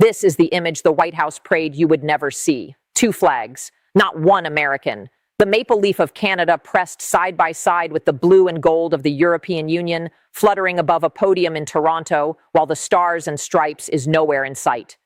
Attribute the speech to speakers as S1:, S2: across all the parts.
S1: This is the image the White House prayed you would never see. Two flags, not one American. The maple leaf of Canada pressed side by side with the blue and gold of the European Union, fluttering above a podium in Toronto, while the stars and stripes is nowhere in sight.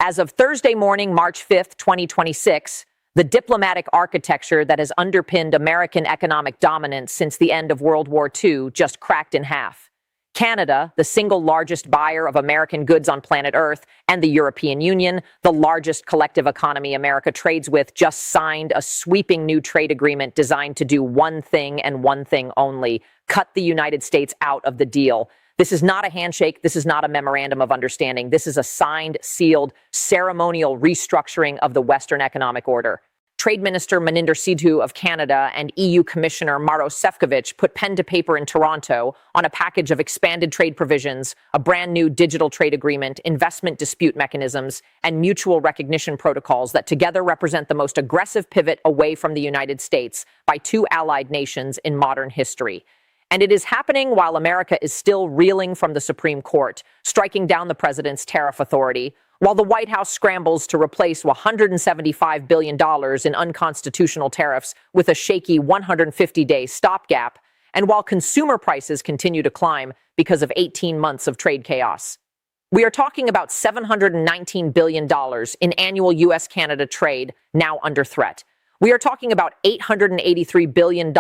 S1: As of Thursday morning, March 5th, 2026, the diplomatic architecture that has underpinned American economic dominance since the end of World War II just cracked in half. Canada, the single largest buyer of American goods on planet Earth, and the European Union, the largest collective economy America trades with, just signed a sweeping new trade agreement designed to do one thing and one thing only: cut the United States out of the deal. This is not a handshake. This is not a memorandum of understanding. This is a signed, sealed, ceremonial restructuring of the Western economic order. Trade Minister Maninder Sidhu of Canada and EU Commissioner Maros Sefcovic put pen to paper in Toronto on a package of expanded trade provisions, a brand new digital trade agreement, investment dispute mechanisms, and mutual recognition protocols that together represent the most aggressive pivot away from the United States by two allied nations in modern history. And it is happening while America is still reeling from the Supreme Court, striking down the president's tariff authority, while the White House scrambles to replace $175 billion in unconstitutional tariffs with a shaky 150-day stopgap, and while consumer prices continue to climb because of 18 months of trade chaos. We are talking about $719 billion in annual U.S.-Canada trade now under threat. We are talking about $883 billion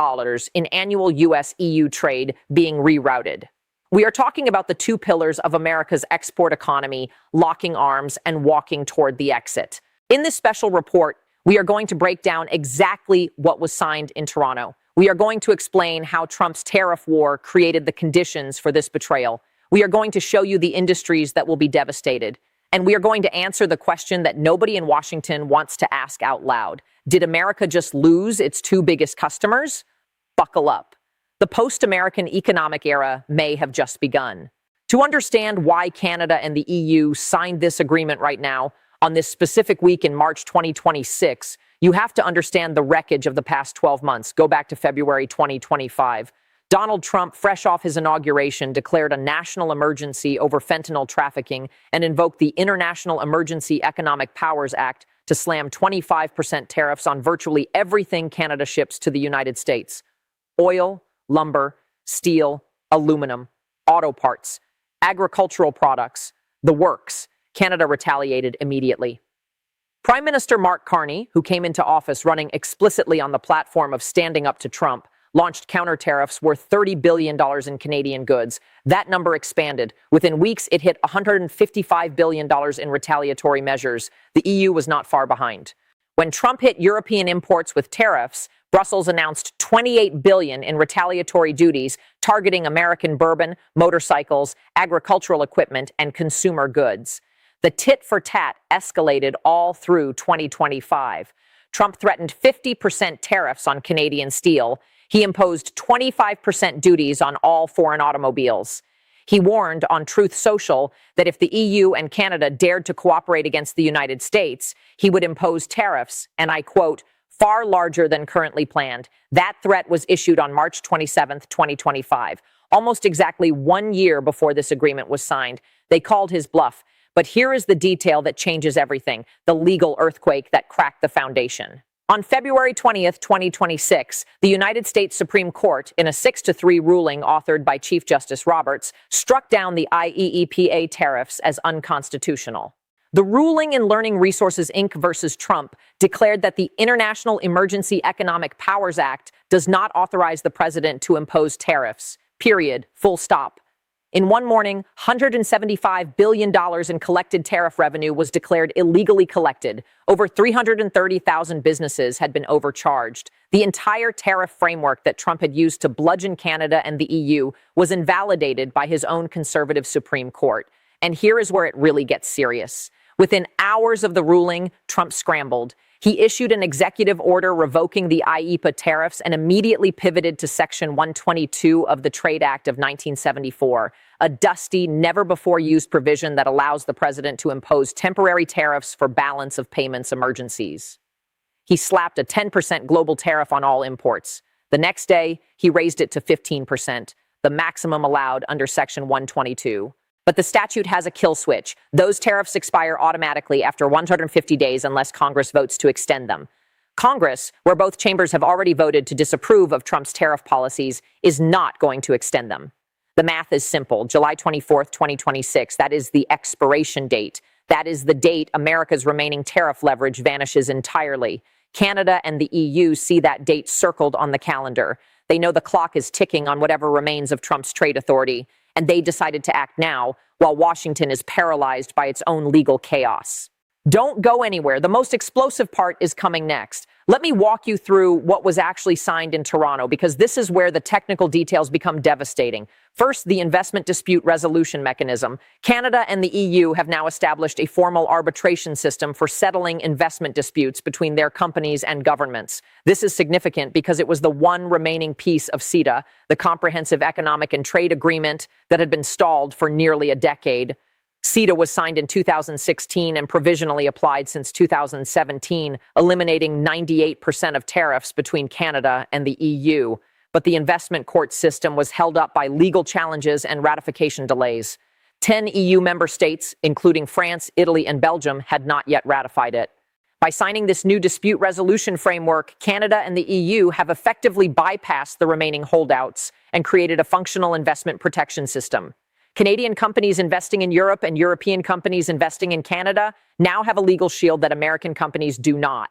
S1: in annual U.S.-EU trade being rerouted. We are talking about the two pillars of America's export economy locking arms and walking toward the exit. In this special report, we are going to break down exactly what was signed in Toronto. We are going to explain how Trump's tariff war created the conditions for this betrayal. We are going to show you the industries that will be devastated. And we are going to answer the question that nobody in Washington wants to ask out loud. Did America just lose its two biggest customers? Buckle up. The post-American economic era may have just begun. To understand why Canada and the EU signed this agreement right now, on this specific week in March 2026, you have to understand the wreckage of the past 12 months. Go back to February 2025. Donald Trump, fresh off his inauguration, declared a national emergency over fentanyl trafficking and invoked the International Emergency Economic Powers Act to slam 25% tariffs on virtually everything Canada ships to the United States. Oil, lumber, steel, aluminum, auto parts, agricultural products, the works. Canada retaliated immediately. Prime Minister Mark Carney, who came into office running explicitly on the platform of standing up to Trump, launched counter tariffs worth $30 billion in Canadian goods. That number expanded. Within weeks, it hit $155 billion in retaliatory measures. The EU was not far behind. When Trump hit European imports with tariffs, Brussels announced $28 billion in retaliatory duties targeting American bourbon, motorcycles, agricultural equipment, and consumer goods. The tit-for-tat escalated all through 2025. Trump threatened 50% tariffs on Canadian steel. He imposed 25% duties on all foreign automobiles. He warned on Truth Social that if the EU and Canada dared to cooperate against the United States, he would impose tariffs, and I quote, far larger than currently planned. That threat was issued on March 27, 2025, almost exactly 1 year before this agreement was signed. They called his bluff. But here is the detail that changes everything, the legal earthquake that cracked the foundation. On February 20th, 2026, the United States Supreme Court, in a 6-3 ruling authored by Chief Justice Roberts, struck down the IEEPA tariffs as unconstitutional. The ruling in Learning Resources, Inc. versus Trump declared that the International Emergency Economic Powers Act does not authorize the president to impose tariffs. Period. Full stop. In one morning, $175 billion in collected tariff revenue was declared illegally collected. Over 330,000 businesses had been overcharged. The entire tariff framework that Trump had used to bludgeon Canada and the EU was invalidated by his own conservative Supreme Court. And here is where it really gets serious. Within hours of the ruling, Trump scrambled. He issued an executive order revoking the IEEPA tariffs and immediately pivoted to Section 122 of the Trade Act of 1974, a dusty, never-before-used provision that allows the president to impose temporary tariffs for balance of payments emergencies. He slapped a 10% global tariff on all imports. The next day, he raised it to 15%, the maximum allowed under Section 122. But the statute has a kill switch. Those tariffs expire automatically after 150 days unless Congress votes to extend them. Congress, where both chambers have already voted to disapprove of Trump's tariff policies, is not going to extend them. The math is simple. July 24th, 2026, that is the expiration date. That is the date America's remaining tariff leverage vanishes entirely. Canada and the EU see that date circled on the calendar. They know the clock is ticking on whatever remains of Trump's trade authority, and they decided to act now while Washington is paralyzed by its own legal chaos. Don't go anywhere. The most explosive part is coming next. Let me walk you through what was actually signed in Toronto, because this is where the technical details become devastating. First, the investment dispute resolution mechanism. Canada and the EU have now established a formal arbitration system for settling investment disputes between their companies and governments. This is significant because it was the one remaining piece of CETA, the Comprehensive Economic and Trade Agreement, that had been stalled for nearly a decade. CETA was signed in 2016 and provisionally applied since 2017, eliminating 98% of tariffs between Canada and the EU. But the investment court system was held up by legal challenges and ratification delays. 10 EU member states, including France, Italy, and Belgium, had not yet ratified it. By signing this new dispute resolution framework, Canada and the EU have effectively bypassed the remaining holdouts and created a functional investment protection system. Canadian companies investing in Europe and European companies investing in Canada now have a legal shield that American companies do not.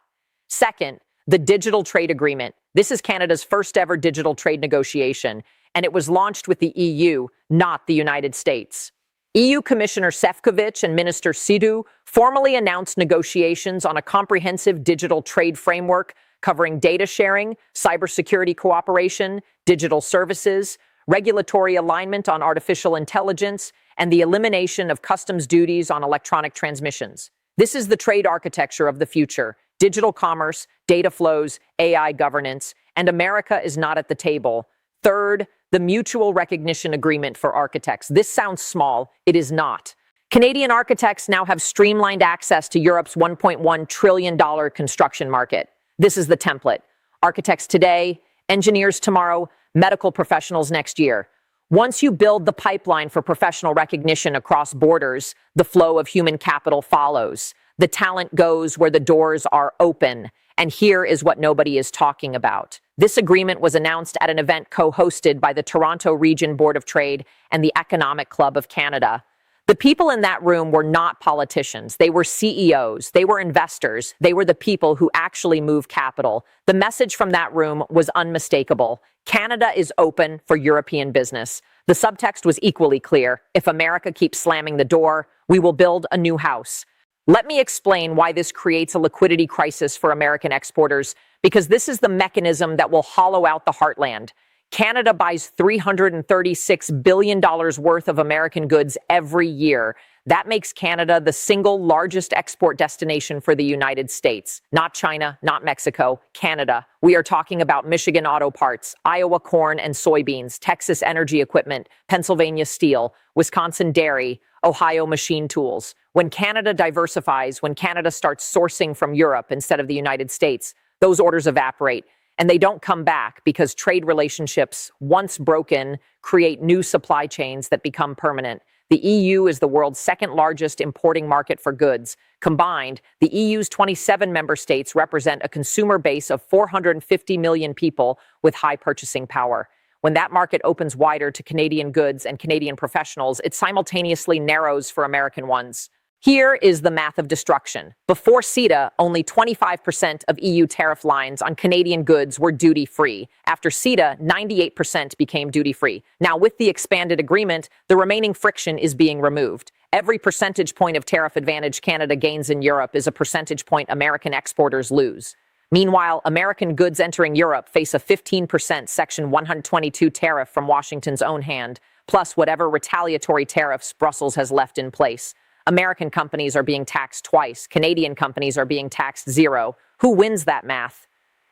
S1: Second, the Digital Trade Agreement. This is Canada's first ever digital trade negotiation, and it was launched with the EU, not the United States. EU Commissioner Šefčovič and Minister Sidhu formally announced negotiations on a comprehensive digital trade framework covering data sharing, cybersecurity cooperation, digital services, regulatory alignment on artificial intelligence, and the elimination of customs duties on electronic transmissions. This is the trade architecture of the future: digital commerce, data flows, AI governance, and America is not at the table. Third, the Mutual Recognition Agreement for Architects. This sounds small. It is not. Canadian architects now have streamlined access to Europe's $1.1 trillion construction market. This is the template. Architects today, engineers tomorrow, medical professionals next year. Once you build the pipeline for professional recognition across borders, the flow of human capital follows. The talent goes where the doors are open. And here is what nobody is talking about. This agreement was announced at an event co-hosted by the Toronto Region Board of Trade and the Economic Club of Canada. The people in that room were not politicians. They were CEOs. They were investors. They were the people who actually move capital. The message from that room was unmistakable. Canada is open for European business. The subtext was equally clear. If America keeps slamming the door, we will build a new house. Let me explain why this creates a liquidity crisis for American exporters, because this is the mechanism that will hollow out the heartland. Canada buys $336 billion worth of American goods every year. That makes Canada the single largest export destination for the United States. Not China, not Mexico, Canada. We are talking about Michigan auto parts, Iowa corn and soybeans, Texas energy equipment, Pennsylvania steel, Wisconsin dairy, Ohio machine tools. When Canada diversifies, when Canada starts sourcing from Europe instead of the United States, those orders evaporate. And they don't come back because trade relationships, once broken, create new supply chains that become permanent. The EU is the world's second largest importing market for goods. Combined, the EU's 27 member states represent a consumer base of 450 million people with high purchasing power. When that market opens wider to Canadian goods and Canadian professionals, it simultaneously narrows for American ones. Here is the math of destruction. Before CETA, only 25% of EU tariff lines on Canadian goods were duty-free. After CETA, 98% became duty-free. Now, with the expanded agreement, the remaining friction is being removed. Every percentage point of tariff advantage Canada gains in Europe is a percentage point American exporters lose. Meanwhile, American goods entering Europe face a 15% Section 122 tariff from Washington's own hand, plus whatever retaliatory tariffs Brussels has left in place. American companies are being taxed twice. Canadian companies are being taxed zero. Who wins that math?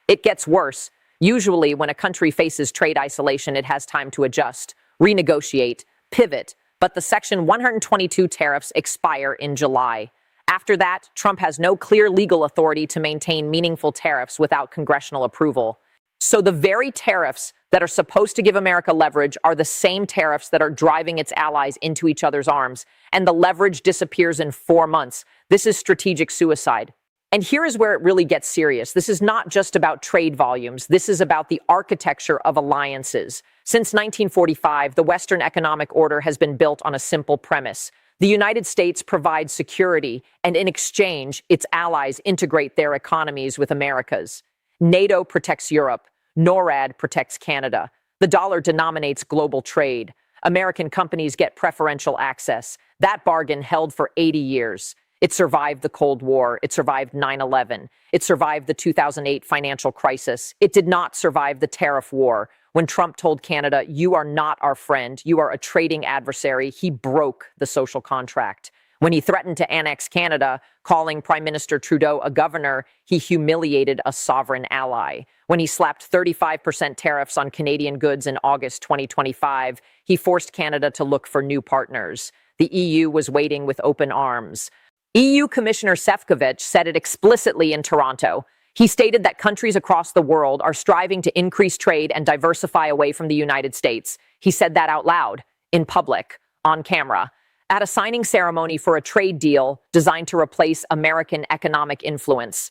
S1: It gets worse. Usually, when a country faces trade isolation, it has time to adjust, renegotiate, pivot. But the Section 122 tariffs expire in July. After that, Trump has no clear legal authority to maintain meaningful tariffs without congressional approval. So the very tariffs that are supposed to give America leverage are the same tariffs that are driving its allies into each other's arms, and the leverage disappears in 4 months. This is strategic suicide. And here is where it really gets serious. This is not just about trade volumes. This is about the architecture of alliances. Since 1945, the Western economic order has been built on a simple premise. The United States provides security, and in exchange, its allies integrate their economies with America's. NATO protects Europe. NORAD protects Canada. The dollar denominates global trade. American companies get preferential access. That bargain held for 80 years. It survived the Cold War. It survived 9/11. It survived the 2008 financial crisis. It did not survive the tariff war. When Trump told Canada, "You are not our friend, you are a trading adversary," he broke the social contract. When he threatened to annex Canada, calling Prime Minister Trudeau a governor, he humiliated a sovereign ally. When he slapped 35% tariffs on Canadian goods in August 2025, he forced Canada to look for new partners. The EU was waiting with open arms. EU Commissioner Šefčovič said it explicitly in Toronto. He stated that countries across the world are striving to increase trade and diversify away from the United States. He said that out loud, in public, on camera, at a signing ceremony for a trade deal designed to replace American economic influence.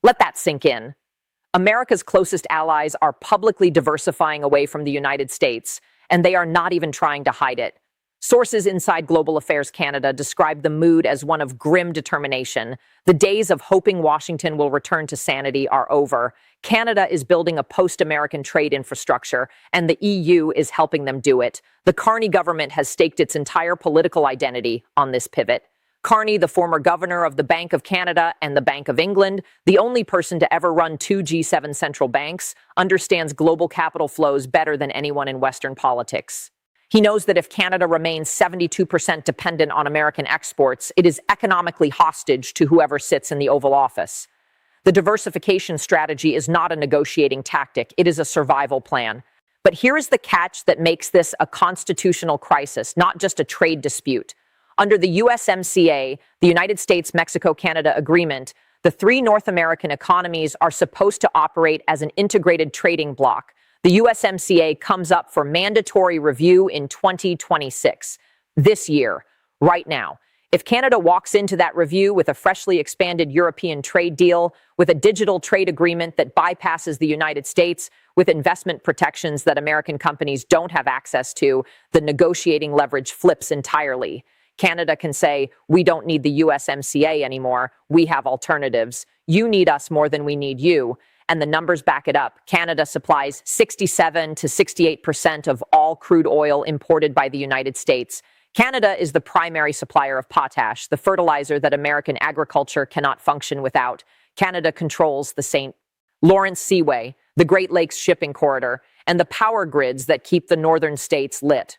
S1: Let that sink in. America's closest allies are publicly diversifying away from the United States, and they are not even trying to hide it. Sources inside Global Affairs Canada describe the mood as one of grim determination. The days of hoping Washington will return to sanity are over. Canada is building a post-American trade infrastructure, and the EU is helping them do it. The Carney government has staked its entire political identity on this pivot. Carney, the former governor of the Bank of Canada and the Bank of England, the only person to ever run 2 G7 central banks, understands global capital flows better than anyone in Western politics. He knows that if Canada remains 72% dependent on American exports, it is economically hostage to whoever sits in the Oval Office. The diversification strategy is not a negotiating tactic, it is a survival plan. But here is the catch that makes this a constitutional crisis, not just a trade dispute. Under the USMCA, the United States-Mexico-Canada Agreement, the 3 North American economies are supposed to operate as an integrated trading bloc. The USMCA comes up for mandatory review in 2026, this year, right now. If Canada walks into that review with a freshly expanded European trade deal, with a digital trade agreement that bypasses the United States, with investment protections that American companies don't have access to, the negotiating leverage flips entirely. Canada can say, "We don't need the USMCA anymore. We have alternatives. You need us more than we need you." And the numbers back it up. Canada supplies 67 to 68% of all crude oil imported by the United States. Canada is the primary supplier of potash, the fertilizer that American agriculture cannot function without. Canada controls the St. Lawrence Seaway, the Great Lakes shipping corridor, and the power grids that keep the northern states lit.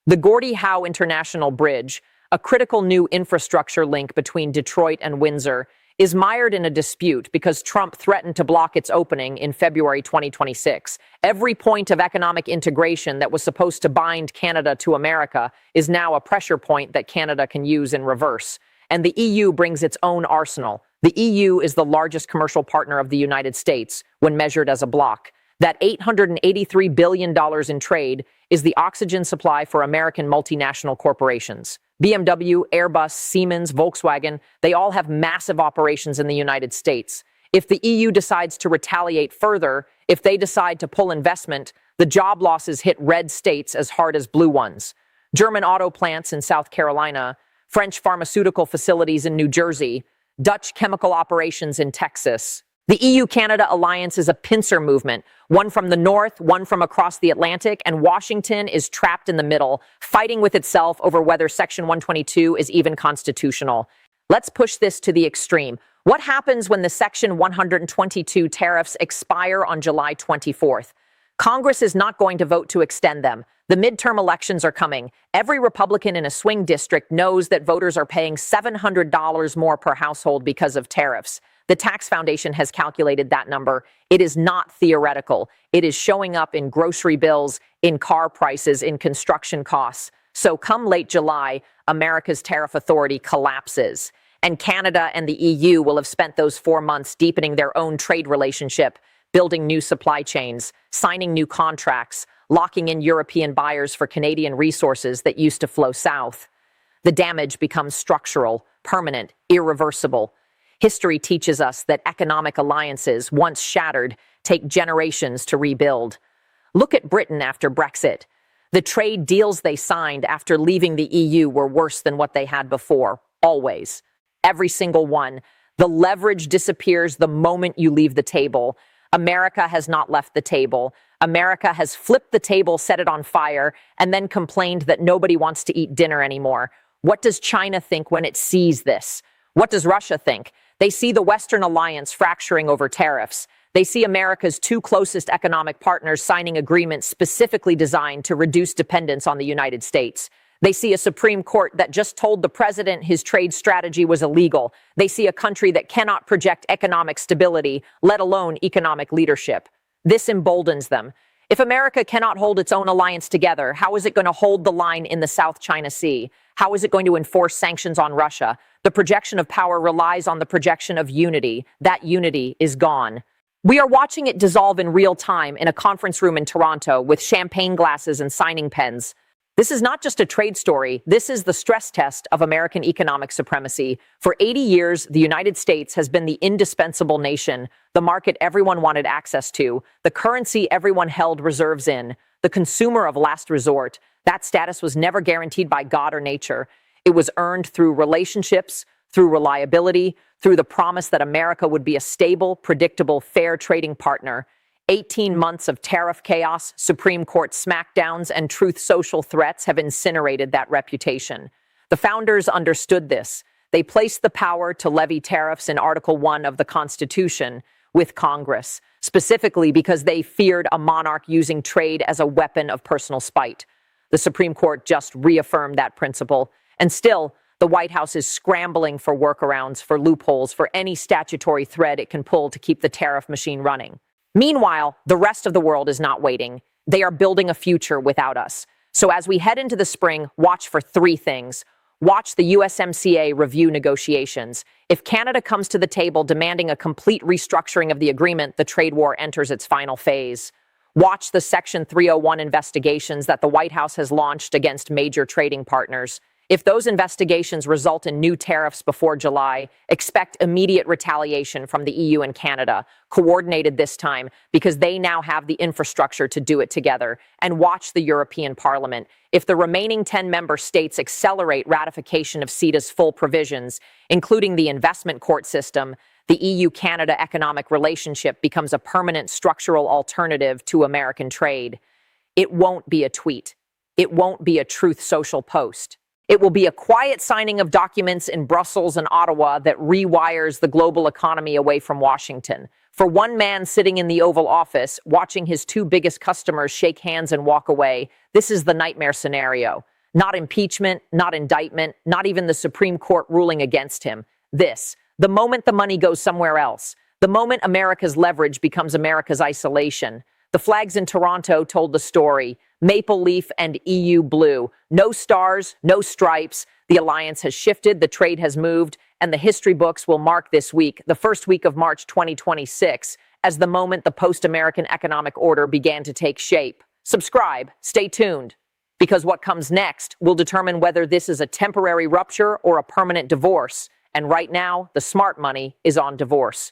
S1: The Gordie Howe International Bridge, a critical new infrastructure link between Detroit and Windsor, is mired in a dispute because Trump threatened to block its opening in February 2026. Every point of economic integration that was supposed to bind Canada to America is now a pressure point that Canada can use in reverse. And the EU brings its own arsenal. The EU is the largest commercial partner of the United States when measured as a bloc. That $883 billion in trade is the oxygen supply for American multinational corporations. BMW, Airbus, Siemens, Volkswagen, they all have massive operations in the United States. If the EU decides to retaliate further, if they decide to pull investment, the job losses hit red states as hard as blue ones. German auto plants in South Carolina, French pharmaceutical facilities in New Jersey, Dutch chemical operations in Texas. The EU-Canada alliance is a pincer movement, one from the north, one from across the Atlantic, and Washington is trapped in the middle, fighting with itself over whether Section 122 is even constitutional. Let's push this to the extreme. What happens when the Section 122 tariffs expire on July 24th? Congress is not going to vote to extend them. The midterm elections are coming. Every Republican in a swing district knows that voters are paying $700 more per household because of tariffs. The Tax Foundation has calculated that number. It is not theoretical. It is showing up in grocery bills, in car prices, in construction costs. So come late July, America's tariff authority collapses. And Canada and the EU will have spent those 4 months deepening their own trade relationship, building new supply chains, signing new contracts, locking in European buyers for Canadian resources that used to flow south. The damage becomes structural, permanent, irreversible. History teaches us that economic alliances, once shattered, take generations to rebuild. Look at Britain after Brexit. The trade deals they signed after leaving the EU were worse than what they had before, always. Every single one. The leverage disappears the moment you leave the table. America has not left the table. America has flipped the table, set it on fire, and then complained that nobody wants to eat dinner anymore. What does China think when it sees this? What does Russia think? They see the Western alliance fracturing over tariffs. They see America's two closest economic partners signing agreements specifically designed to reduce dependence on the United States. They see a Supreme Court that just told the president his trade strategy was illegal. They see a country that cannot project economic stability, let alone economic leadership. This emboldens them. If America cannot hold its own alliance together, how is it going to hold the line in the South China Sea? How is it going to enforce sanctions on Russia? The projection of power relies on the projection of unity. That unity is gone. We are watching it dissolve in real time in a conference room in Toronto with champagne glasses and signing pens. This is not just a trade story. This is the stress test of American economic supremacy. For 80 years, the United States has been the indispensable nation, the market everyone wanted access to, the currency everyone held reserves in, the consumer of last resort. That status was never guaranteed by God or nature. It was earned through relationships, through reliability, through the promise that America would be a stable, predictable, fair trading partner. 18 months of tariff chaos, Supreme Court smackdowns, and Truth Social threats have incinerated that reputation. The founders understood this. They placed the power to levy tariffs in Article 1 of the Constitution with Congress, specifically because they feared a monarch using trade as a weapon of personal spite. The Supreme Court just reaffirmed that principle. And still, the White House is scrambling for workarounds, for loopholes, for any statutory thread it can pull to keep the tariff machine running. Meanwhile, the rest of the world is not waiting. They are building a future without us. So as we head into the spring, watch for three things. Watch the USMCA review negotiations. If Canada comes to the table demanding a complete restructuring of the agreement, the trade war enters its final phase. Watch the Section 301 investigations that the White House has launched against major trading partners. If those investigations result in new tariffs before July, expect immediate retaliation from the EU and Canada, coordinated this time because they now have the infrastructure to do it together. And watch the European Parliament. If the remaining 10 member states accelerate ratification of CETA's full provisions, including the investment court system, the EU-Canada economic relationship becomes a permanent structural alternative to American trade. It won't be a tweet. It won't be a Truth Social post. It will be a quiet signing of documents in Brussels and Ottawa that rewires the global economy away from Washington. For one man sitting in the Oval Office, watching his two biggest customers shake hands and walk away, this is the nightmare scenario. Not impeachment, not indictment, not even the Supreme Court ruling against him. This, the moment the money goes somewhere else, the moment America's leverage becomes America's isolation. The flags in Toronto told the story. Maple leaf and EU blue. No stars, no stripes. The alliance has shifted, the trade has moved, and the history books will mark this week, the first week of March 2026, as the moment the post-American economic order began to take shape. Subscribe, stay tuned, because what comes next will determine whether this is a temporary rupture or a permanent divorce. And right now, the smart money is on divorce.